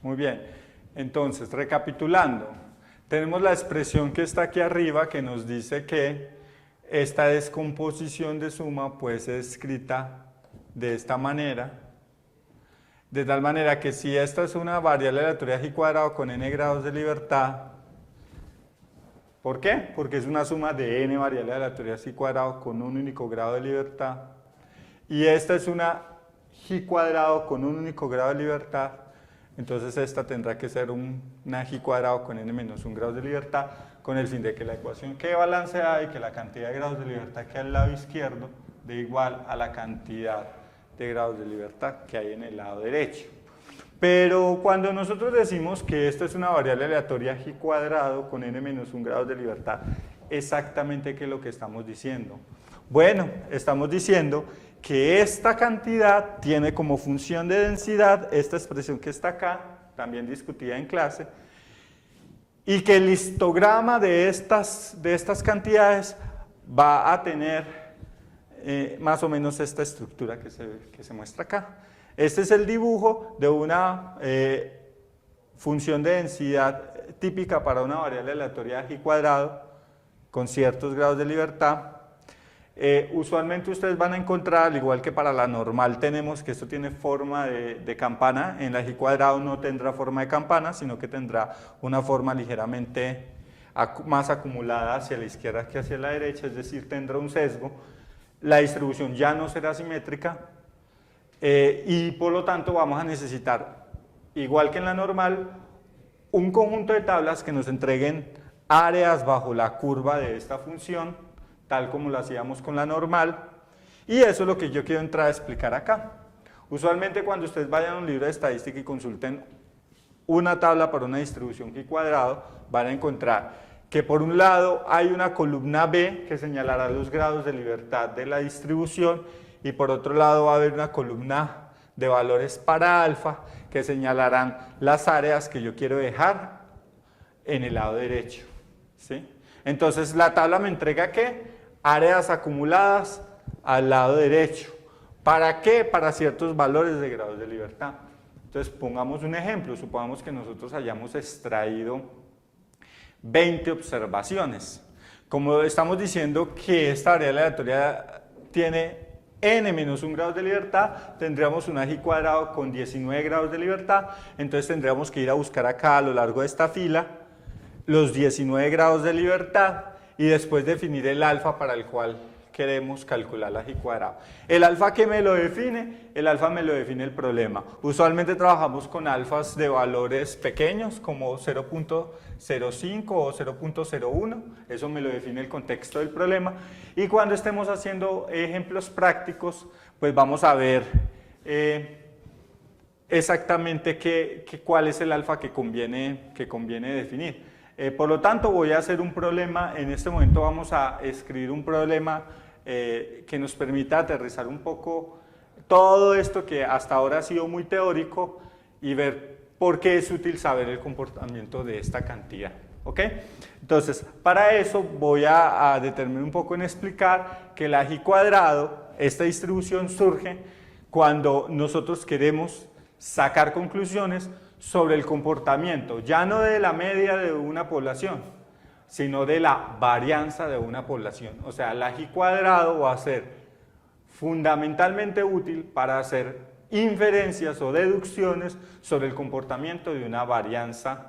Muy bien. Entonces, recapitulando, tenemos la expresión que está aquí arriba que nos dice que esta descomposición de suma puede ser escrita de esta manera, de tal manera que si esta es una variable aleatoria g cuadrado con n grados de libertad, ¿por qué? Porque es una suma de n variables aleatorias g cuadrado con un único grado de libertad, y esta es una g cuadrado con un único grado de libertad, entonces esta tendrá que ser una g cuadrado con n menos 1 grado de libertad, con el fin de que la ecuación quede balanceada y que la cantidad de grados de libertad que hay al lado izquierdo dé igual a la cantidad de grados de libertad que hay en el lado derecho. Pero cuando nosotros decimos que esta es una variable aleatoria g cuadrado con n menos 1 grado de libertad, exactamente qué es lo que estamos diciendo. Bueno, estamos diciendo que esta cantidad tiene como función de densidad esta expresión que está acá, también discutida en clase, y que el histograma de estas cantidades va a tener más o menos esta estructura que se muestra acá. Este es el dibujo de una función de densidad típica para una variable aleatoria g cuadrado con ciertos grados de libertad. Usualmente ustedes van a encontrar, al igual que para la normal tenemos que esto tiene forma de campana, en la g cuadrado no tendrá forma de campana, sino que tendrá una forma ligeramente más acumulada hacia la izquierda que hacia la derecha, es decir, tendrá un sesgo. La distribución ya no será simétrica y por lo tanto vamos a necesitar, igual que en la normal, un conjunto de tablas que nos entreguen áreas bajo la curva de esta función, tal como lo hacíamos con la normal, y eso es lo que yo quiero entrar a explicar acá. Usualmente cuando ustedes vayan a un libro de estadística y consulten una tabla para una distribución g cuadrado, van a encontrar que por un lado hay una columna B que señalará los grados de libertad de la distribución, y por otro lado va a haber una columna de valores para alfa que señalarán las áreas que yo quiero dejar en el lado derecho, ¿sí? Entonces la tabla me entrega ¿qué? Áreas acumuladas al lado derecho. ¿Para qué? Para ciertos valores de grados de libertad. Entonces pongamos un ejemplo, supongamos que nosotros hayamos extraído 20 observaciones. Como estamos diciendo que esta variable aleatoria tiene n menos 1 grados de libertad, tendríamos una g cuadrado con 19 grados de libertad, entonces tendríamos que ir a buscar acá a lo largo de esta fila los 19 grados de libertad y después definir el alfa para el cual queremos calcular la g cuadrado. ¿El alfa qué me lo define? El alfa me lo define el problema. Usualmente trabajamos con alfas de valores pequeños como 0.05 o 0.01, eso me lo define el contexto del problema, y cuando estemos haciendo ejemplos prácticos pues vamos a ver exactamente cuál es el alfa que conviene definir. Por lo tanto voy a hacer un problema, en este momento vamos a escribir un problema que nos permita aterrizar un poco todo esto que hasta ahora ha sido muy teórico y ver por qué es útil saber el comportamiento de esta cantidad. ¿Ok? Entonces, para eso voy a determinar un poco en explicar que la g cuadrado, esta distribución surge cuando nosotros queremos sacar conclusiones sobre el comportamiento, ya no de la media de una población, sino de la varianza de una población. O sea, la g cuadrado va a ser fundamentalmente útil para hacer inferencias o deducciones sobre el comportamiento de una varianza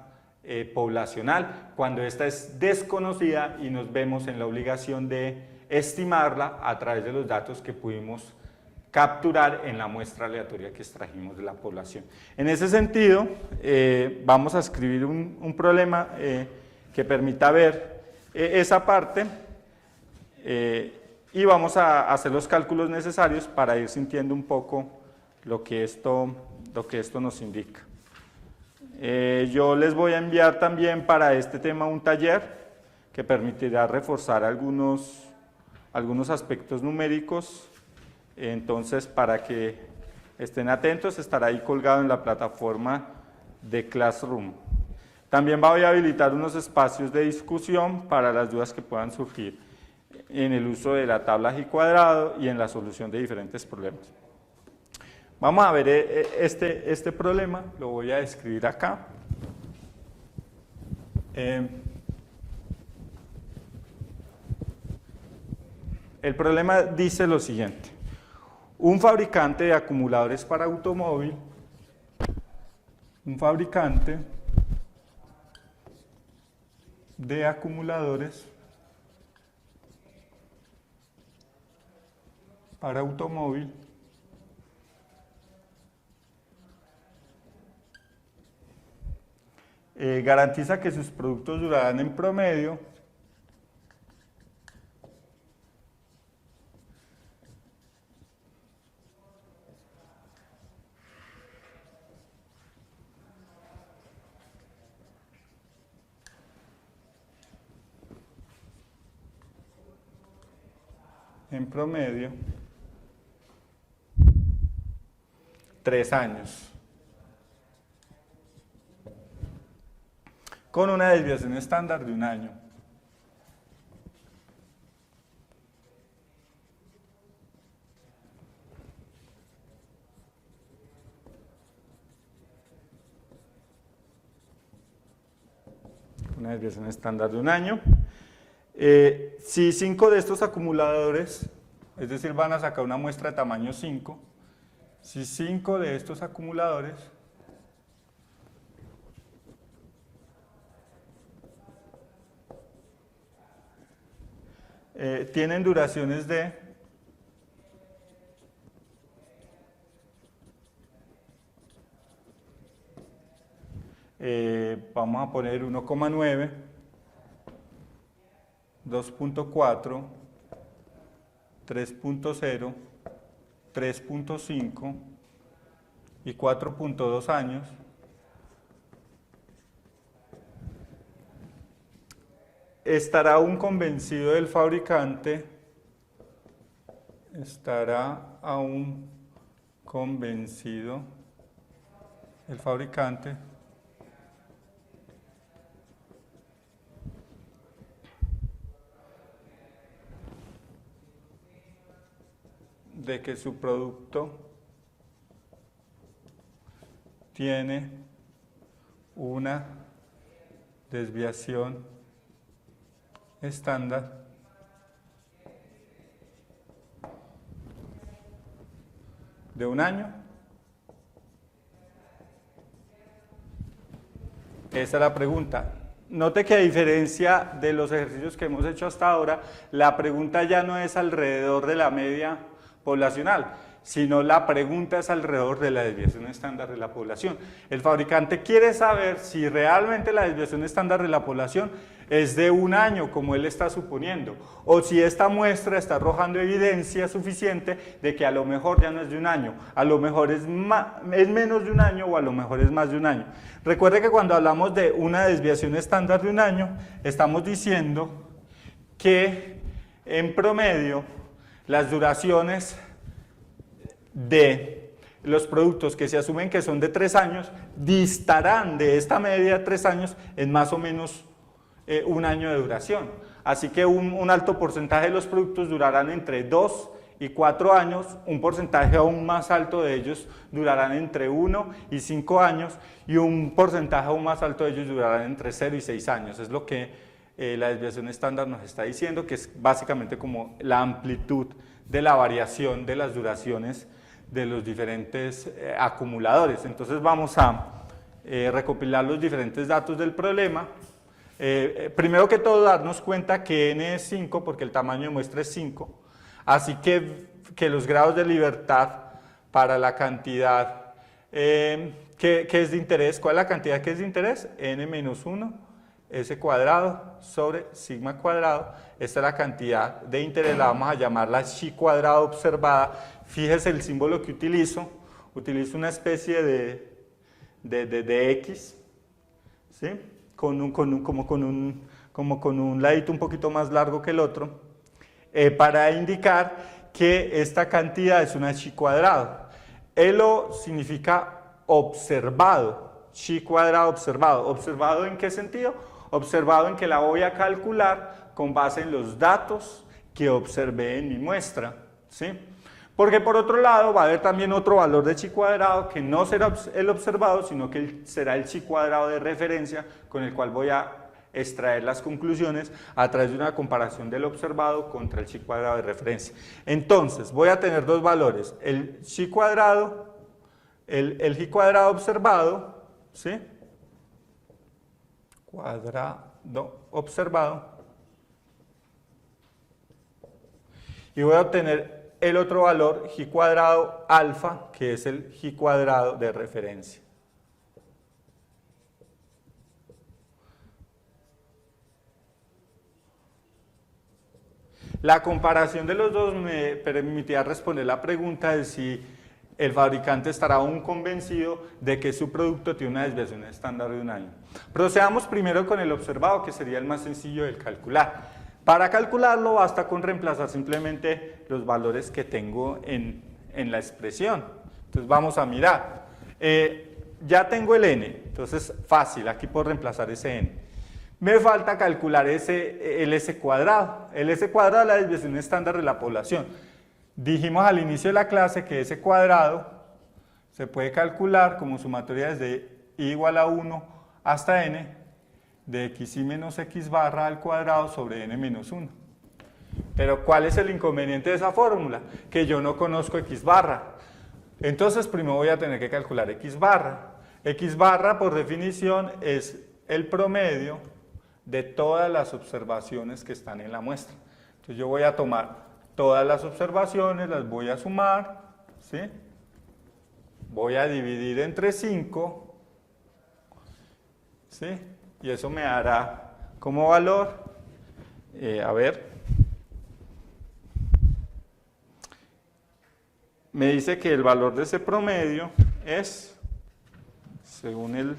poblacional, cuando esta es desconocida y nos vemos en la obligación de estimarla a través de los datos que pudimos capturar en la muestra aleatoria que extrajimos de la población. En ese sentido, vamos a escribir un problema que permita ver esa parte y vamos a hacer los cálculos necesarios para ir sintiendo un poco lo que esto nos indica. Yo les voy a enviar también para este tema un taller que permitirá reforzar algunos aspectos numéricos. Entonces, para que estén atentos, estará ahí colgado en la plataforma de Classroom. También voy a habilitar unos espacios de discusión para las dudas que puedan surgir en el uso de la tabla g cuadrado y en la solución de diferentes problemas. Vamos a ver este problema, lo voy a escribir acá. El problema dice lo siguiente: un fabricante de acumuladores para automóvil, para automóvil garantiza que sus productos durarán en promedio en promedio 3 años, con una desviación estándar de 1 año. Una desviación estándar de 1 año. Si 5 de estos acumuladores, es decir, van a sacar una muestra de tamaño 5, si 5 de estos acumuladores tienen duraciones de vamos a poner 1,9, 2.4, 3.0, 3.5 y 4.2 años, estará aún convencido el fabricante, de que su producto tiene una desviación estándar de 1 año. Esa es la pregunta. Note que a diferencia de los ejercicios que hemos hecho hasta ahora, la pregunta ya no es alrededor de la media poblacional, sino la pregunta es alrededor de la desviación estándar de la población. El fabricante quiere saber si realmente la desviación estándar de la población es de 1 año, como él está suponiendo, o si esta muestra está arrojando evidencia suficiente de que a lo mejor ya no es de 1 año, a lo mejor es menos de 1 año o a lo mejor es más de 1 año. Recuerde que cuando hablamos de una desviación estándar de 1 año, estamos diciendo que en promedio las duraciones de los productos que se asumen que son de 3 años distarán de esta media de 3 años en más o menos 1 año de duración. Así que un alto porcentaje de los productos durarán entre 2 y 4 años, un porcentaje aún más alto de ellos durarán entre 1 y 5 años y un porcentaje aún más alto de ellos durarán entre 0 y 6 años. Es lo que la desviación estándar nos está diciendo, que es básicamente como la amplitud de la variación de las duraciones de los diferentes acumuladores. Entonces vamos a recopilar los diferentes datos del problema. Primero que todo, darnos cuenta que n es 5 porque el tamaño de muestra es 5, así que los grados de libertad para la cantidad que es de interés, ¿cuál es la cantidad que es de interés? N menos 1 S cuadrado sobre sigma cuadrado. Esta es la cantidad de interés, la vamos a llamar la chi cuadrada observada. Fíjese el símbolo que utilizo una especie de X, ¿sí? Como con un ladito un poquito más largo que el otro, para indicar que esta cantidad es una chi cuadrado. Elo significa observado, chi cuadrado observado. ¿Observado en qué sentido? Observado en que la voy a calcular con base en los datos que observé en mi muestra, ¿sí? Porque por otro lado va a haber también otro valor de chi cuadrado que no será el observado, sino que será el chi cuadrado de referencia con el cual voy a extraer las conclusiones a través de una comparación del observado contra el chi cuadrado de referencia. Entonces voy a tener dos valores, el chi cuadrado, el chi cuadrado observado, ¿sí? Cuadrado observado, y voy a obtener el otro valor, chi cuadrado alfa, que es el chi cuadrado de referencia. La comparación de los dos me permitía responder la pregunta de si el fabricante estará aún convencido de que su producto tiene una desviación estándar de un año. Procedamos primero con el observado, que sería el más sencillo de calcular. Para calcularlo basta con reemplazar simplemente los valores que tengo en la expresión. Entonces vamos a mirar. Ya tengo el n, entonces fácil, aquí puedo reemplazar ese n. Me falta calcular el S cuadrado. El S cuadrado es la desviación estándar de la población. Dijimos al inicio de la clase que S cuadrado se puede calcular como sumatoria desde i igual a 1 hasta n de xi menos x barra al cuadrado sobre n menos 1. Pero ¿cuál es el inconveniente de esa fórmula? Que yo no conozco x barra. Entonces primero voy a tener que calcular x barra. X barra por definición es el promedio de todas las observaciones que están en la muestra. Entonces yo voy a tomar todas las observaciones, las voy a sumar, ¿sí? Voy a dividir entre 5, ¿sí? Y eso me dará como valor, a ver, me dice que el valor de ese promedio es, según el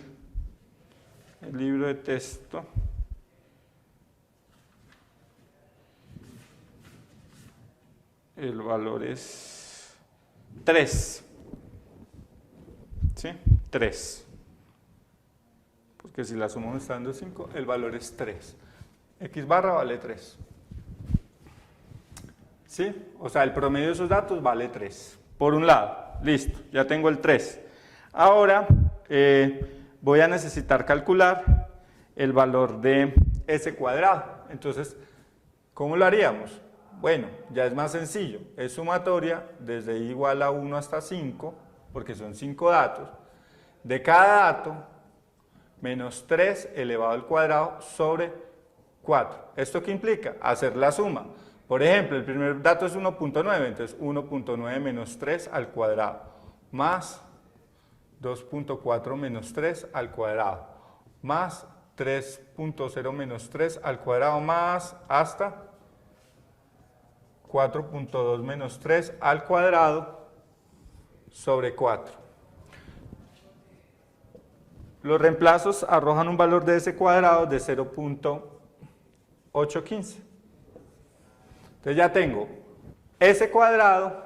libro de texto, el valor es 3, ¿sí? 3, porque si la sumamos está dando 5, el valor es 3, x barra vale 3, ¿sí? O sea, el promedio de esos datos vale 3, por un lado, listo, ya tengo el 3. Ahora voy a necesitar calcular el valor de S cuadrado, entonces, ¿cómo lo haríamos? Bueno, ya es más sencillo, es sumatoria desde i igual a 1 hasta 5, porque son 5 datos, de cada dato menos 3 elevado al cuadrado sobre 4. ¿Esto qué implica? Hacer la suma. Por ejemplo, el primer dato es 1.9, entonces 1.9 menos 3 al cuadrado, más 2.4 menos 3 al cuadrado, más 3.0 menos 3 al cuadrado, más hasta 4.2 menos 3 al cuadrado sobre 4. Los reemplazos arrojan un valor de S cuadrado de 0.815. Entonces ya tengo S cuadrado,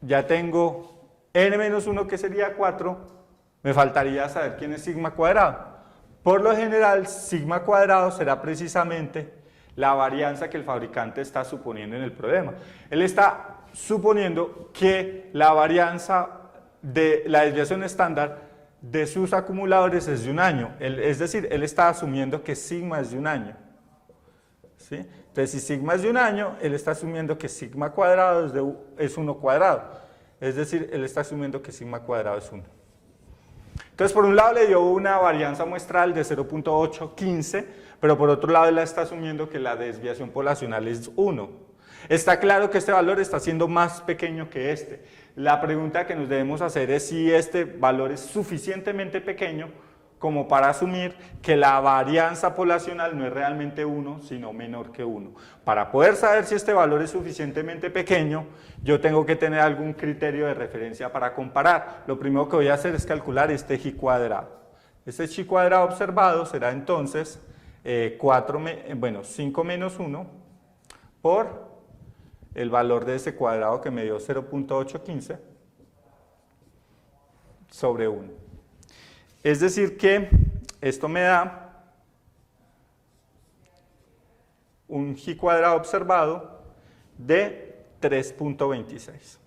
ya tengo n menos 1 que sería 4, me faltaría saber quién es sigma cuadrado. Por lo general, sigma cuadrado será precisamente la varianza que el fabricante está suponiendo en el problema. Él está suponiendo que la varianza de la desviación estándar de sus acumuladores es de un año. Es decir, él está asumiendo que sigma es de un año, ¿sí? Entonces, si sigma es de un año, él está asumiendo que sigma cuadrado es 1 cuadrado. Es decir, él está asumiendo que sigma cuadrado es 1. Entonces, por un lado le dio una varianza muestral de 0.815, pero por otro lado él está asumiendo que la desviación poblacional es 1. Está claro que este valor está siendo más pequeño que este. La pregunta que nos debemos hacer es si este valor es suficientemente pequeño como para asumir que la varianza poblacional no es realmente 1, sino menor que 1. Para poder saber si este valor es suficientemente pequeño, yo tengo que tener algún criterio de referencia para comparar. Lo primero que voy a hacer es calcular este chi cuadrado. Este chi cuadrado observado será entonces 5 menos 1 por el valor de ese cuadrado que me dio 0.815 sobre 1. Es decir que esto me da un chi cuadrado observado de 3.26.